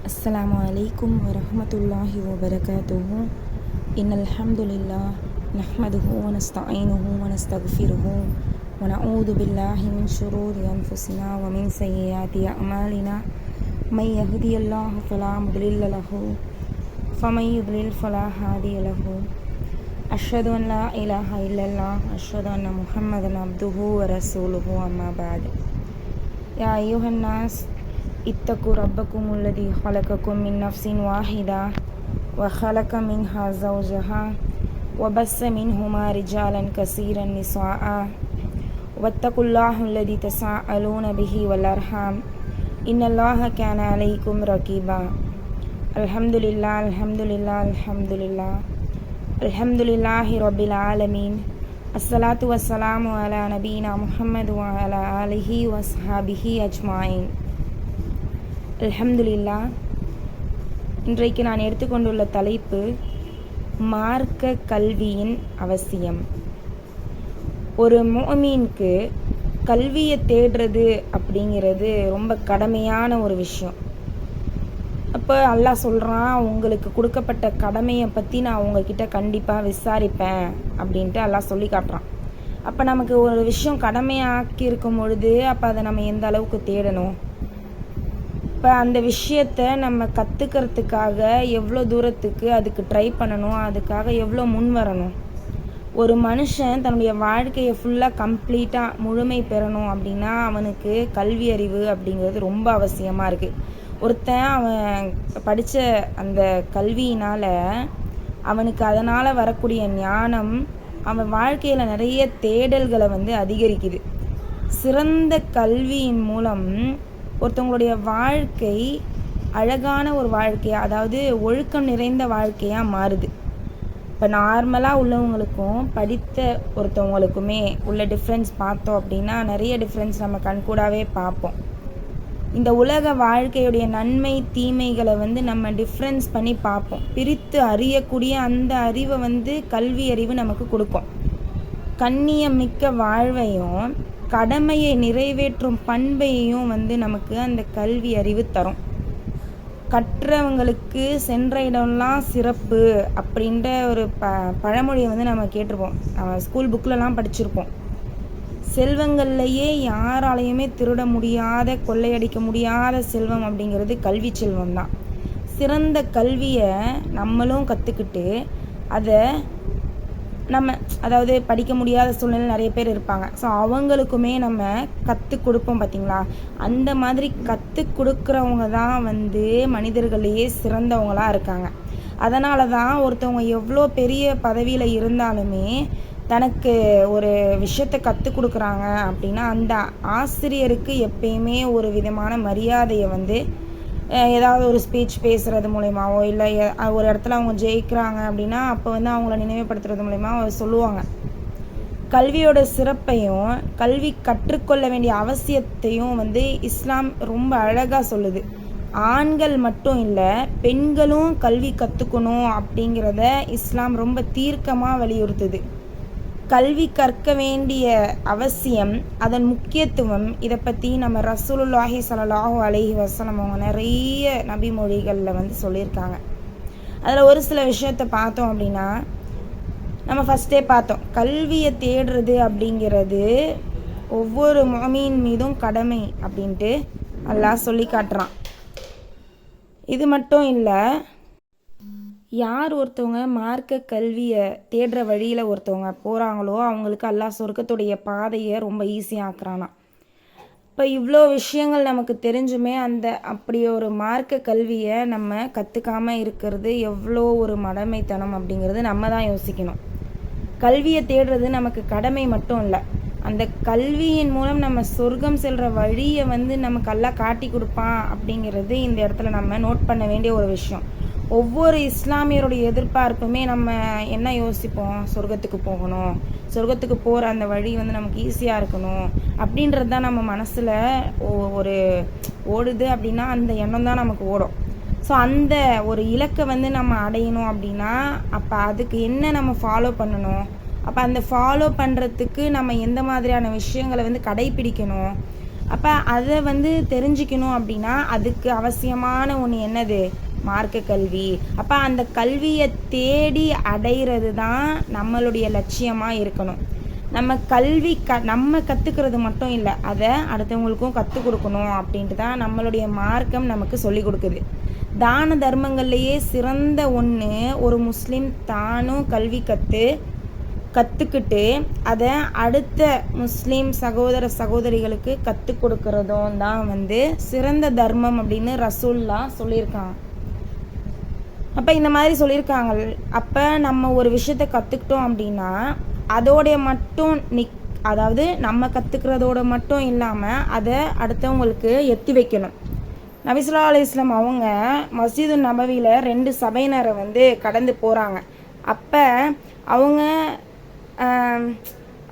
अस्सलामु अलैकुम वरहमतुल्लाहि वबरकातुहू। इन्नल हम्दुलिल्लाह नहमदुहू व नस्तईनुहु व नस्तगफिरुहू व नऊज़ु बिल्लाहि मिन शुरूरि अनफुसिना व मिन सय्यिआति अअमालिना मय यहदियल्लाहु फला मुदिल्ल लहू फमन युद्लिल फला हादिय लहू। अशहदु अन ला इलाहा इल्लल्लाह अशहदु अन्न मुहम्मदन अब्दुहु व रसूलुहु अम्मा बाद। या अय्युहन्नास इत्तकु रब्बकुमुल्लज़ी खलक़कुम मिन नफ्सिन वाहिदा व खलक़ मिन्हा ज़ौजहा व बस्स मिन्हुमा रिजालन कसीरन निसाअ वत्तकुल्लाहल्लज़ी तसाअलून बिही वल अरहाम इन्नल्लाह कान अलैकुम रक़ीबा। अल्हम्दुलिल्लाह अल्हम्दुलिल्लाह अल्हम्दुलिल्लाह अल्हम्दुलिल्लाहि रब्बिल आलमीन। अस्सलातु वस्सलामु अला नबीना मुहम्मद व अला आलिहि व अस्हाबिहि अज्माइन। அல்ஹம்துலில்லாஹ். இன்றைக்கு நான் எடுத்துக்கொண்டுள்ள தலைப்பு மார்க்க கல்வியின் அவசியம். ஒரு முஃமினுக்கு கல்வியை தேடுறது அப்படிங்கிறது ரொம்ப கடமையான ஒரு விஷயம். அப்போ அல்லாஹ் சொல்கிறான், உங்களுக்கு கொடுக்கப்பட்ட கடமையை பற்றி நான் உங்ககிட்ட கண்டிப்பாக விசாரிப்பேன் அப்படின்ட்டு அல்லாஹ் சொல்லி காட்டுறான். அப்போ நமக்கு ஒரு விஷயம் கடமையாக்கி இருக்கும் பொழுது அப்போ அதை நம்ம எந்த அளவுக்கு தேடணும், இப்போ அந்த விஷயத்தை நம்ம கற்றுக்கிறதுக்காக எவ்வளோ தூரத்துக்கு அதுக்கு ட்ரை பண்ணணும், அதுக்காக எவ்வளோ முன் வரணும். ஒரு மனுஷன் தன்னுடைய வாழ்க்கையை ஃபுல்லாக கம்ப்ளீட்டாக முழுமை பெறணும் அப்படின்னா அவனுக்கு கல்வி அறிவு அப்படிங்கிறது ரொம்ப அவசியமாக இருக்குது. ஒருத்தன் அவன் படித்த அந்த கல்வியினால் அவனுக்கு அதனால் வரக்கூடிய ஞானம் அவன் வாழ்க்கையில் நிறைய தேடல்களை அதிகரிக்குது. சிறந்த கல்வியின் மூலம் ஒருத்தவங்களுடைய வாழ்க்கை அழகான ஒரு வாழ்க்கையாக, அதாவது ஒழுக்கம் நிறைந்த வாழ்க்கையாக மாறுது. இப்போ நார்மலாக உள்ளவங்களுக்கும் படித்த ஒருத்தவங்களுக்குமே உள்ள டிஃப்ரென்ஸ் பார்த்தோம் அப்படின்னா நிறைய டிஃப்ரென்ஸ் நம்ம கண்கூடாவே பார்ப்போம். இந்த உலக வாழ்க்கையுடைய நன்மை தீமைகளை நம்ம டிஃப்ரென்ஸ் பண்ணி பார்ப்போம். பிரித்து அறியக்கூடிய அந்த அறிவை கல்வி அறிவு நமக்கு கொடுக்கும். கண்ணியம் மிக்க வாழ்வையும் கடமையை நிறைவேற்றும் பண்பையும் நமக்கு அந்த கல்வி அறிவு தரும். கற்றவங்களுக்கு சென்ற இடம்லாம் சிறப்பு அப்படின்ற ஒரு பழமொழியை நம்ம கேட்டிருப்போம். நம்ம ஸ்கூல் புக்கிலலாம் படிச்சிருப்போம். செல்வங்கள்லையே யாராலையுமே திருட முடியாத, கொள்ளையடிக்க முடியாத செல்வம் அப்படிங்கிறது கல்வி செல்வம் தான். சிறந்த கல்வியை நம்மளும் கற்றுக்கிட்டு அதை அதாவது படிக்க முடியாத சூழ்நிலை நிறைய பேர் இருப்பாங்க. ஸோ அவங்களுக்குமே நம்ம கற்றுக் கொடுப்போம் பார்த்தீங்களா. அந்த மாதிரி கற்றுக் கொடுக்குறவங்க தான் மனிதர்களையே சிறந்தவங்களாக இருக்காங்க. அதனால தான் ஒருத்தவங்க எவ்வளோ பெரிய பதவியில் இருந்தாலுமே தனக்கு ஒரு விஷயத்தை கற்றுக் கொடுக்குறாங்க அப்படின்னா அந்த ஆசிரியருக்கு எப்பயுமே ஒரு விதமான மரியாதையை ஏதாவது ஒரு ஸ்பீச் பேசுகிறது மூலயமாவோ இல்லை ஒரு இடத்துல அவங்க ஜெயிக்கிறாங்க அப்படின்னா அப்போ அவங்கள நினைவுபடுத்துறது மூலயமா சொல்லுவாங்க. கல்வியோட சிறப்பையும் கல்வி கற்றுக்கொள்ள வேண்டிய அவசியத்தையும் இஸ்லாம் ரொம்ப அழகாக சொல்லுது. ஆண்கள் மட்டும் இல்லை, பெண்களும் கல்வி கற்றுக்கணும் அப்படிங்கிறத இஸ்லாம் ரொம்ப தீர்க்கமாக வலியுறுத்துது. கல்வி கற்க வேண்டிய அவசியம், அதன் முக்கியத்துவம், இதை பற்றி நம்ம ரசூலுல்லாஹி ஸல்லல்லாஹு அலைஹி வஸல்லம் அவங்க நிறைய நபி மொழிகளில் சொல்லியிருக்காங்க. அதில் ஒரு சில விஷயத்தை பார்த்தோம் அப்படின்னா, நம்ம ஃபஸ்ட்டே பார்த்தோம், கல்வியை தேடுறது அப்படிங்கிறது ஒவ்வொரு முஃமின் மீதும் கடமை அப்படின்ட்டு அல்லாஹ் சொல்லி காட்டுறான். இது மட்டும் இல்லை, யார் ஒருத்தவங்க மார்க்க கல்வியை தேடுற வழியில் ஒருத்தவங்க போகிறாங்களோ அவங்களுக்கு அல்லாஹ் சொர்க்கத்துடைய பாதையை ரொம்ப ஈஸியாக ஆக்குறானா. இப்போ இவ்வளோ விஷயங்கள் நமக்கு தெரிஞ்சுமே அப்படி ஒரு மார்க்க கல்வியை நம்ம கற்றுக்காமல் இருக்கிறது எவ்வளோ ஒரு மடமைத்தனம் அப்படிங்கிறது நம்ம தான் யோசிக்கணும். கல்வியை தேடுறது நமக்கு கடமை மட்டும் இல்லை, அந்த கல்வியின் மூலம் நம்ம சொர்க்கம் செல்கிற வழியை நமக்கு அல்லாஹ் காட்டி கொடுப்பான் அப்படிங்கிறது இந்த இடத்துல நம்ம நோட் பண்ண வேண்டிய ஒரு விஷயம். ஒவ்வொரு இஸ்லாமியருடைய எதிர்பார்ப்புமே நம்ம என்ன யோசிப்போம், சொர்க்கத்துக்கு போகணும், சொர்க்கத்துக்கு போகிற அந்த வழி நமக்கு ஈஸியாக இருக்கணும் அப்படின்றது தான் நம்ம மனசில் ஒரு ஓடுது. அப்படின்னா அந்த எண்ணம் தான் நமக்கு ஓடும். ஸோ அந்த ஒரு இலக்கை நம்ம அடையணும் அப்படின்னா அப்போ அதுக்கு என்ன நம்ம ஃபாலோ பண்ணணும், அப்போ அந்த ஃபாலோ பண்ணுறதுக்கு நம்ம எந்த மாதிரியான விஷயங்களை கடைப்பிடிக்கணும், அப்போ அதை வந்து தெரிஞ்சுக்கணும் அப்படின்னா அதுக்கு அவசியமான ஒன்று என்னது? மார்க்க கல்வி. அப்போ அந்த கல்வியை தேடி அடைகிறது தான் நம்மளுடைய லட்சியமாக இருக்கணும். நம்ம கல்வி நம்ம கற்றுக்கிறது மட்டும் இல்லை, அதை அடுத்தவங்களுக்கும் கற்றுக் கொடுக்கணும் அப்படின்ட்டு தான் நம்மளுடைய மார்க்கம் நமக்கு சொல்லி கொடுக்குது. தான தர்மங்கள்லேயே சிறந்த ஒன்று ஒரு முஸ்லீம் தானும் கல்வி கற்றுக்கிட்டு அதை அடுத்த முஸ்லீம் சகோதர சகோதரிகளுக்கு கற்றுக் கொடுக்கறதும் தான் வந்து சிறந்த தர்மம் அப்படின்னு ரசூல்லா சொல்லியிருக்காங்க. அப்போ இந்த மாதிரி சொல்லியிருக்காங்க. அப்போ நம்ம ஒரு விஷயத்தை கற்றுக்கிட்டோம் அப்படின்னா அதோடைய மட்டும் அதாவது நம்ம கற்றுக்கிறதோட மட்டும் இல்லாமல் அதை அடுத்தவங்களுக்கு எத்தி வைக்கணும். நபி ஸல்லல்லாஹு அலைஹி வஸல்லம் அவங்க மஸ்ஜிது நபவியில் 2 சபையினரை வந்து கடந்து போகிறாங்க. அப்போ அவங்க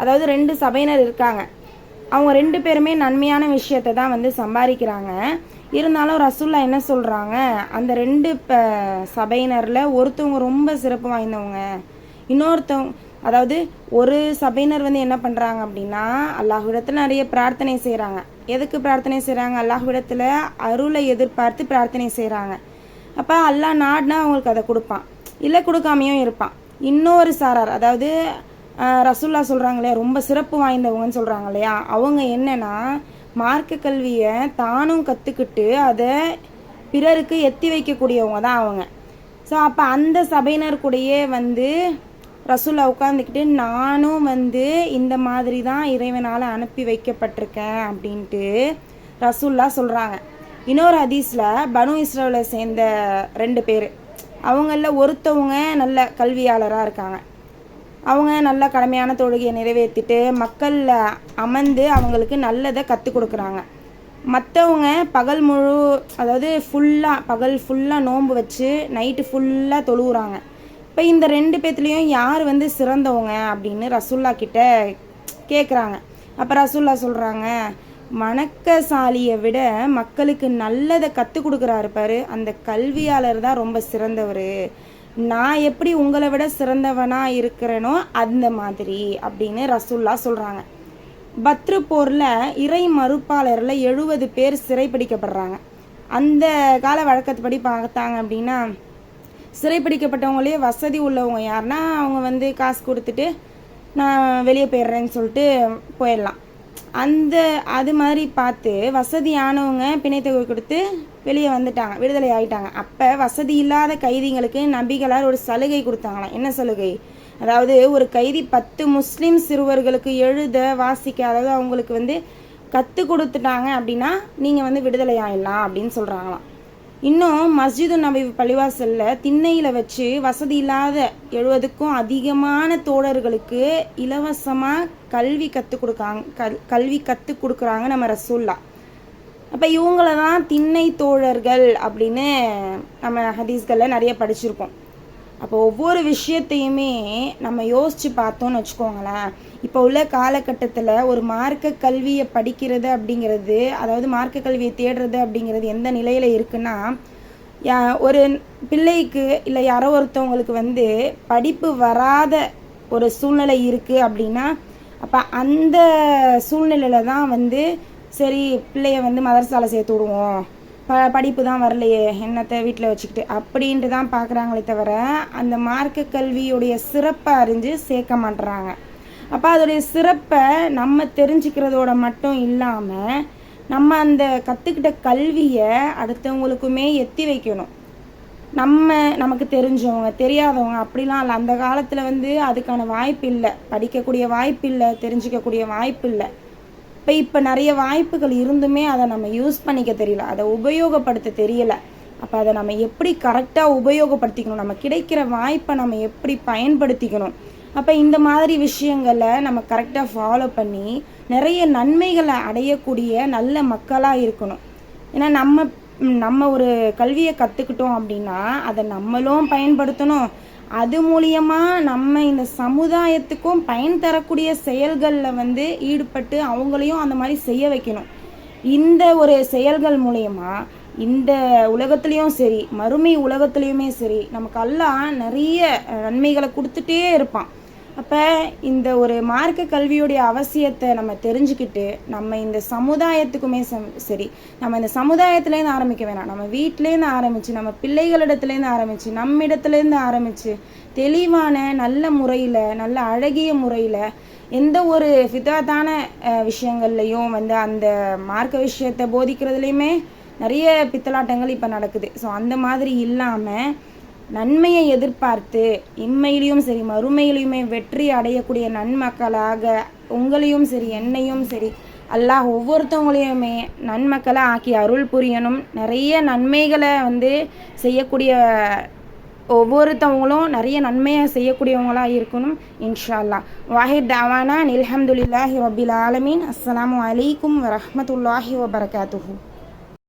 அதாவது 2 சபையினர் இருக்காங்க. அவங்க 2 பேருமே நன்மையான விஷயத்தை தான் வந்து சம்பாதிக்கிறாங்க. இருந்தாலும் ரசூல்லா என்ன சொல்கிறாங்க, அந்த 2 சபையினரில் ஒருத்தவங்க ரொம்ப சிறப்பு வாய்ந்தவங்க, இன்னொருத்தவங்க அதாவது ஒரு சபையினர் வந்து என்ன பண்ணுறாங்க அப்படின்னா அல்லாஹ்விடத்தில் நிறைய பிரார்த்தனை செய்கிறாங்க. எதுக்கு பிரார்த்தனை செய்கிறாங்க? அல்லாஹ்விடத்தில் அருளை எதிர்பார்த்து பிரார்த்தனை செய்கிறாங்க. அப்போ அல்லாஹ் நாடுனா அவங்களுக்கு அதை கொடுப்பான், இல்லை கொடுக்காமையும் இருப்பான். இன்னொரு சாரார் அதாவது ரசூல்லா சொல்கிறாங்களே ரொம்ப சிறப்பு வாய்ந்தவங்கன்னு சொல்கிறாங்க இல்லையா, அவங்க என்னன்னா மார்க்க கல்வியை தானும் கற்றுக்கிட்டு அதை பிறருக்கு எத்தி வைக்கக்கூடியவங்க தான் அவங்க. ஸோ அப்போ அந்த சபையினர் கூடயே வந்து ரசூல்லா உட்காந்துக்கிட்டு நானும் வந்து இந்த மாதிரி தான் இறைவனால் அனுப்பி வைக்கப்பட்டிருக்கேன் அப்படின்ட்டு ரசூல்லா சொல்கிறாங்க. இன்னொரு ஹதீஸில் பனு இஸ்ரவேலை சேர்ந்த 2 பேர், அவங்களில் ஒருத்தவங்க நல்ல கல்வியாளராக இருக்காங்க. அவங்க நல்ல கடமையான தொழுகையை நிறைவேற்றிட்டு மக்களில் அமர்ந்து அவங்களுக்கு நல்லதை கற்றுக் கொடுக்குறாங்க. மற்றவங்க பகல் ஃபுல்லாக நோன்பு வச்சு நைட்டு ஃபுல்லாக தொழுகிறாங்க. இப்போ இந்த 2 பேர்த்துலேயும் யார் வந்து சிறந்தவங்க அப்படின்னு ரசூல்லா கிட்ட கேட்குறாங்க. அப்போ ரசூல்லா சொல்கிறாங்க, வணக்கசாலியை விட மக்களுக்கு நல்லதை கற்றுக் கொடுக்குறாரு பாரு, அந்த கல்வியாளர் தான் ரொம்ப சிறந்தவர். நான் எப்படி உங்களை விட சிறந்தவனாக இருக்கிறேனோ அந்த மாதிரி அப்படின்னு ரசூல்லா சொல்கிறாங்க. பத்ரு போரில் இறை மறுப்பாளரில் 70 பேர் சிறைப்பிடிக்கப்படுறாங்க. அந்த கால வழக்கத்துப்படி பார்த்தாங்க அப்படின்னா சிறைப்பிடிக்கப்பட்டவங்களே வசதி உள்ளவங்க யாருன்னா அவங்க வந்து காசு கொடுத்துட்டு நான் வெளியே போயிடுறேன்னு சொல்லிட்டு போயிடலாம். அது மாதிரி பார்த்து வசதியானவங்க பிணைத்தொகை கொடுத்து வெளியே வந்துட்டாங்க, விடுதலை ஆகிட்டாங்க. அப்போ வசதி இல்லாத கைதிகளுக்கு நபிகளார் ஒரு சலுகை கொடுத்தாங்களாம். என்ன சலுகை? அதாவது ஒரு கைதி 10 முஸ்லீம் சிறுவர்களுக்கு எழுத வாசிக்க அதாவது அவங்களுக்கு வந்து கற்றுக் கொடுத்துட்டாங்க அப்படின்னா நீங்கள் வந்து விடுதலை ஆகிடலாம் அப்படின்னு சொல்கிறாங்களாம். இன்னும் மஸ்ஜிது நபவி பள்ளிவாசலில் திண்ணையில் வச்சு வசதி இல்லாத 70க்கும் அதிகமான தோழர்களுக்கு இலவசமாக கல்வி கற்றுக் கொடுக்குறாங்க நம்ம ரசூல்லா. அப்போ இவங்கள தான் திண்ணை தோழர்கள் அப்படின்னு நம்ம ஹதீஸ்களில் நிறைய படிச்சிருக்கோம். அப்போ ஒவ்வொரு விஷயத்தையுமே நம்ம யோசித்து பார்த்தோன்னு வச்சுக்கோங்களேன். இப்போ உள்ள காலகட்டத்தில் ஒரு மார்க்க கல்வியை படிக்கிறது அப்படிங்கிறது, அதாவது மார்க்க கல்வியை தேடுறது அப்படிங்கிறது எந்த நிலையில் இருக்குன்னா, ஒரு பிள்ளைக்கு இல்லை யாரோ ஒருத்தவங்களுக்கு வந்து படிப்பு வராத ஒரு சூழ்நிலை இருக்குது அப்படின்னா, அப்போ அந்த சூழ்நிலையில் தான் வந்து சரி பிள்ளைய வந்து மதரசாவில் சேர்த்து விடுவோம், படிப்பு தான் வரலையே என்னத்தை வீட்டில் வச்சுக்கிட்டு அப்படின்ட்டு தான் பார்க்குறாங்களே தவிர அந்த மார்க்க கல்வியுடைய சிறப்பை அறிஞ்சு சேர்க்க மாட்டுறாங்க. அப்போ அதோடைய சிறப்பை நம்ம தெரிஞ்சுக்கிறதோட மட்டும் இல்லாமல் நம்ம அந்த கற்றுக்கிட்ட கல்வியை அடுத்தவங்களுக்குமே எத்தி வைக்கணும். நமக்கு தெரிஞ்சவங்க தெரியாதவங்க அப்படிலாம் இல்லை. அந்த காலத்தில் வந்து அதுக்கான வாய்ப்பு இல்லை, படிக்கக்கூடிய வாய்ப்பு இல்லை, தெரிஞ்சிக்கக்கூடிய வாய்ப்பு இல்லை. இப்போ நிறைய வாய்ப்புகள் இருந்துமே அதை நம்ம யூஸ் பண்ணிக்க தெரியல, அதை உபயோகப்படுத்த தெரியல. அப்போ அதை நம்ம எப்படி கரெக்டாக உபயோகப்படுத்திக்கணும், நம்ம கிடைக்கிற வாய்ப்பை நம்ம எப்படி பயன்படுத்திக்கணும். அப்போ இந்த மாதிரி விஷயங்களை நம்ம கரெக்டாக ஃபாலோ பண்ணி நிறைய நன்மைகளை அடையக்கூடிய நல்ல மக்களாக இருக்கணும். ஏன்னா நம்ம ஒரு கல்வியை கற்றுக்கிட்டோம் அப்படின்னா அதை நம்மளும் பயன்படுத்தணும், அது மூலியமாக நம்ம இந்த சமுதாயத்துக்கும் பயன் தரக்கூடிய செயல்களில் வந்து ஈடுபட்டு அவங்களையும் அந்த மாதிரி செய்ய வைக்கணும். இந்த ஒரு செயல்கள் மூலயமா இந்த உலகத்துலேயும் சரி மறுமை உலகத்துலேயுமே சரி நமக்கு அல்லாஹ் நிறைய நன்மைகளை கொடுத்துட்டே இருப்பான். அப்போ இந்த ஒரு மார்க்க கல்வியுடைய அவசியத்தை நம்ம தெரிஞ்சுக்கிட்டு நம்ம இந்த சமுதாயத்துக்குமே சரி, நம்ம இந்த சமுதாயத்துலேருந்து ஆரம்பிக்க வேணாம், நம்ம வீட்டிலேருந்து ஆரம்பித்து நம்ம பிள்ளைகளிடத்துலேருந்து ஆரம்பித்து நம்மிடத்துலேருந்து ஆரம்பித்து தெளிவான நல்ல முறையில் நல்ல அழகிய முறையில் எந்த ஒரு ஃபிதாத்தான விஷயங்கள்லையும் அந்த மார்க்க விஷயத்தை போதிக்கிறதுலையுமே நிறைய பித்தலாட்டங்கள் இப்போ நடக்குது. ஸோ அந்த மாதிரி இல்லாமல் நன்மையை எதிர்பார்த்து இம்மையிலையும் சரி மறுமையிலையுமே வெற்றி அடையக்கூடிய நன்மக்களாக உங்களையும் சரி என்னையும் சரி அல்லாஹ் ஒவ்வொருத்தவங்களையுமே நன்மக்களை ஆக்கி அருள் புரியணும். நிறைய நன்மைகளை செய்யக்கூடிய ஒவ்வொருத்தவங்களும் நிறைய நன்மையை செய்யக்கூடியவங்களாக இருக்கணும் இன்ஷா அல்லாஹ். வாஹித் தாவானா அல்ஹம்துலில்லாஹி ரப்பில் ஆலமீன். அஸ்ஸலாமு அலைக்கும் வரஹ்மத்துல்லாஹி வபரகாத்துஹு.